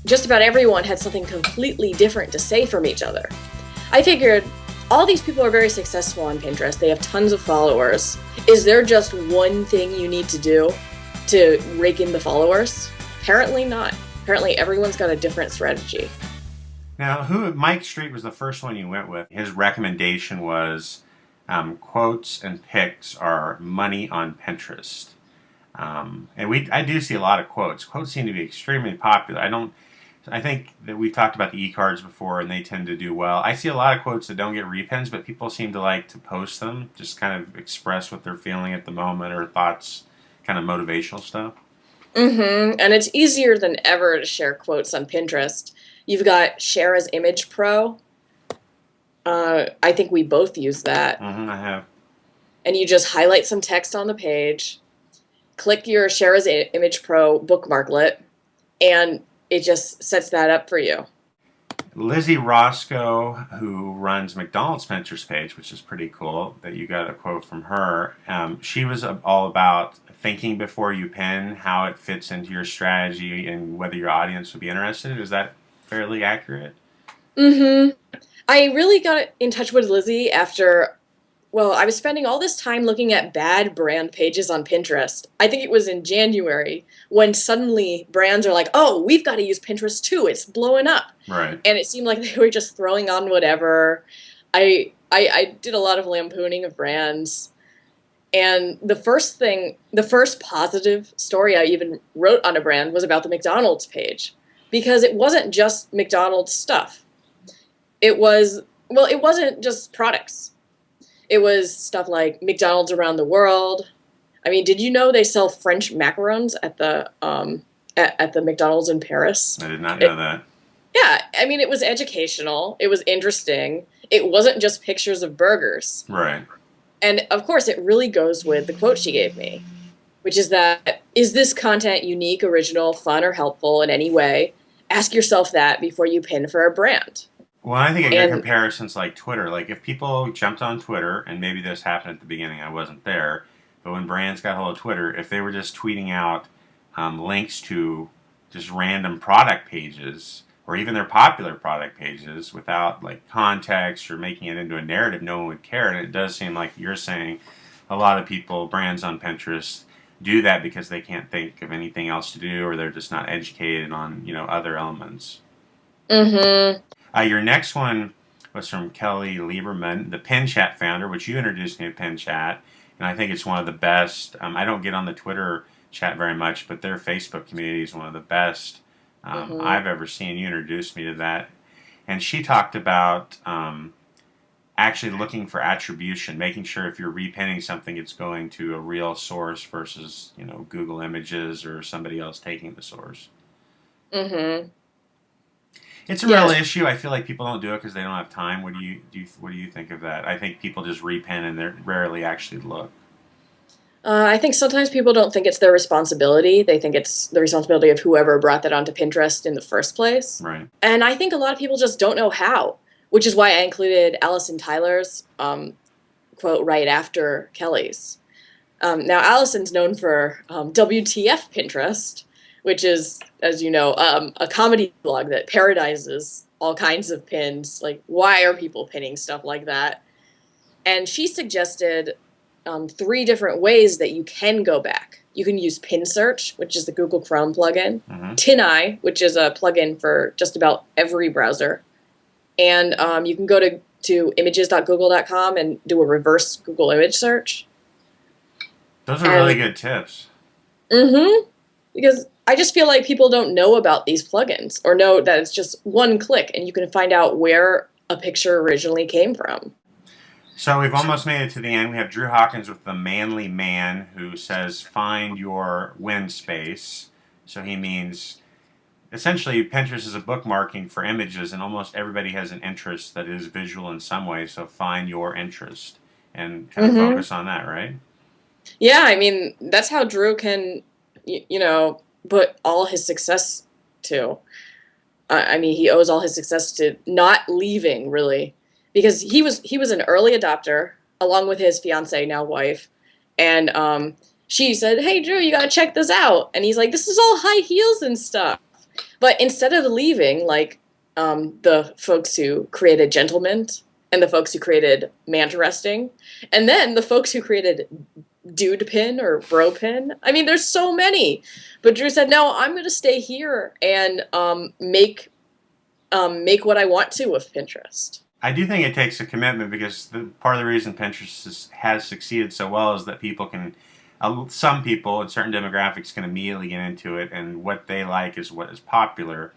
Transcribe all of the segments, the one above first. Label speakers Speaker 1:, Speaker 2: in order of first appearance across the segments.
Speaker 1: just about everyone had something completely different to say from each other. I figured, all these people are very successful on Pinterest. They have tons of followers. Is there just one thing you need to do to rake in the followers? Apparently not. Apparently everyone's got a different strategy.
Speaker 2: Now, Mike Street was the first one you went with. His recommendation was quotes and pics are money on Pinterest. I do see a lot of quotes. Quotes seem to be extremely popular. I think that we've talked about the e-cards before, and they tend to do well. I see a lot of quotes that don't get repins, but people seem to like to post them, just kind of express what they're feeling at the moment or thoughts, kind of motivational stuff.
Speaker 1: And it's easier than ever to share quotes on Pinterest. You've got Share as Image Pro. I think we both use that.
Speaker 2: I have.
Speaker 1: And you just highlight some text on the page, click your Share as Image Pro bookmarklet, and it just sets that up for you.
Speaker 2: Lizzie Roscoe, who runs McDonald's Pinterest page, which is pretty cool that you got a quote from her. She was all about thinking before you pin, how it fits into your strategy, and whether your audience would be interested. Is that fairly accurate?
Speaker 1: I really got in touch with Lizzie after, I was spending all this time looking at bad brand pages on Pinterest. I think it was in January when suddenly brands are like, oh, we've got to use Pinterest too. It's blowing up.
Speaker 2: Right.
Speaker 1: And it seemed like they were just throwing on whatever. I did a lot of lampooning of brands. And the first positive story I even wrote on a brand was about the McDonald's page, because it wasn't just McDonald's stuff. It wasn't just products. It was stuff like McDonald's around the world. I mean, did you know they sell French macarons at the McDonald's in Paris?
Speaker 2: I did not know that.
Speaker 1: Yeah, I mean, it was educational. It was interesting. It wasn't just pictures of burgers.
Speaker 2: Right.
Speaker 1: And of course, it really goes with the quote she gave me, which is that, is this content unique, original, fun, or helpful in any way? Ask yourself that before you pin for a brand.
Speaker 2: Well, I think a good comparison's like Twitter. Like if people jumped on Twitter, and maybe this happened at the beginning, I wasn't there, but when brands got hold of Twitter, if they were just tweeting out links to just random product pages, or even their popular product pages without like context or making it into a narrative, no one would care. And it does seem like you're saying a lot of people, brands on Pinterest, do that because they can't think of anything else to do, or they're just not educated on, other elements. Your next one was from Kelly Lieberman, the PinChat founder, which you introduced me to PinChat, and I think it's one of the best. I don't get on the Twitter chat very much, but their Facebook community is one of the best I've ever seen. You introduced me to that. And she talked about actually looking for attribution, making sure if you're repinning something, it's going to a real source versus, Google Images or somebody else taking the source. It's a real issue. I feel like people don't do it because they don't have time. What do you think of that? I think people just repin and they rarely actually look.
Speaker 1: I think sometimes people don't think it's their responsibility. They think it's the responsibility of whoever brought that onto Pinterest in the first place.
Speaker 2: Right.
Speaker 1: And I think a lot of people just don't know how, which is why I included Allison Tyler's quote right after Kelly's. Now, Allison's known for WTF Pinterest, which is, as you know, a comedy blog that parodizes all kinds of pins. Like, why are people pinning stuff like that? And she suggested 3 different ways that you can go back. You can use Pin Search, which is the Google Chrome plugin, TinEye, which is a plugin for just about every browser, and you can go to images.google.com and do a reverse Google image search.
Speaker 2: Those are really good tips.
Speaker 1: Because I just feel like people don't know about these plugins or know that it's just one click and you can find out where a picture originally came from.
Speaker 2: So we've almost made it to the end. We have Drew Hawkins with the Manly Man, who says, find your win space. So he means, essentially, Pinterest is a bookmarking for images, and almost everybody has an interest that is visual in some way. So find your interest and kind of focus on that, right?
Speaker 1: Yeah, I mean, that's how Drew can, put all his success to. I mean, he owes all his success to not leaving, really. Because he was an early adopter, along with his fiancee, now wife, and she said, "Hey, Drew, you gotta check this out." And he's like, "This is all high heels and stuff." But instead of leaving, like the folks who created Gentleman and the folks who created Manteresting, and then the folks who created Dude Pin or Bro Pin. I mean, there's so many. But Drew said, no, I'm going to stay here and make what I want to with Pinterest.
Speaker 2: I do think it takes a commitment because part of the reason Pinterest has succeeded so well is that people can, some people in certain demographics can immediately get into it, and what they like is what is popular.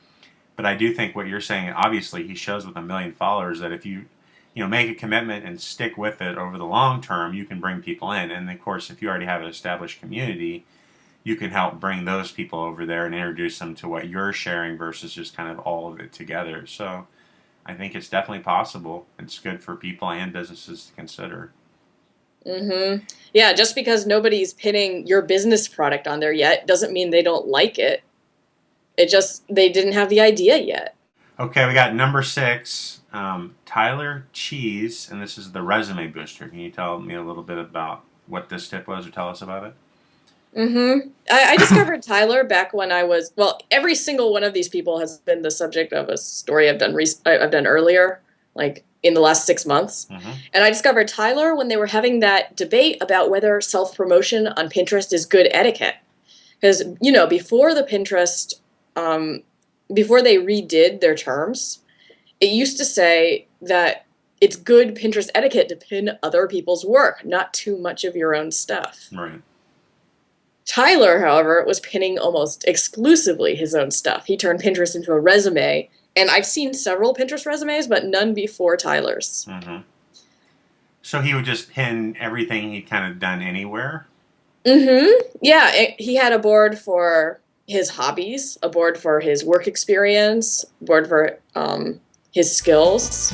Speaker 2: But I do think what you're saying, obviously, he shows with 1 million followers that if you make a commitment and stick with it over the long term, you can bring people in. And of course, if you already have an established community, you can help bring those people over there and introduce them to what you're sharing versus just kind of all of it together. So I think it's definitely possible. It's good for people and businesses to consider.
Speaker 1: Mm-hmm. Yeah, just because nobody's pinning your business product on there yet doesn't mean they don't like it. They didn't have the idea yet.
Speaker 2: Okay, we got number 6, Tyler Cheese, and this is the resume booster. Can you tell me a little bit about what this tip was, or tell us about it?
Speaker 1: Mm-hmm. I discovered Tyler back when every single one of these people has been the subject of a story I've done earlier, like in the last 6 months.
Speaker 2: Mm-hmm.
Speaker 1: And I discovered Tyler when they were having that debate about whether self-promotion on Pinterest is good etiquette. Because, before the Pinterest, before they redid their terms, it used to say that it's good Pinterest etiquette to pin other people's work, not too much of your own stuff.
Speaker 2: Right.
Speaker 1: Tyler, however, was pinning almost exclusively his own stuff. He turned Pinterest into a resume, and I've seen several Pinterest resumes, but none before Tyler's.
Speaker 2: Mm-hmm. So he would just pin everything he'd kind of done anywhere?
Speaker 1: Mm-hmm. Yeah, he had a board for his hobbies, a board for his work experience, a board for his skills,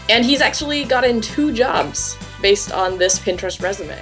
Speaker 1: and he's actually gotten 2 jobs based on this Pinterest resume.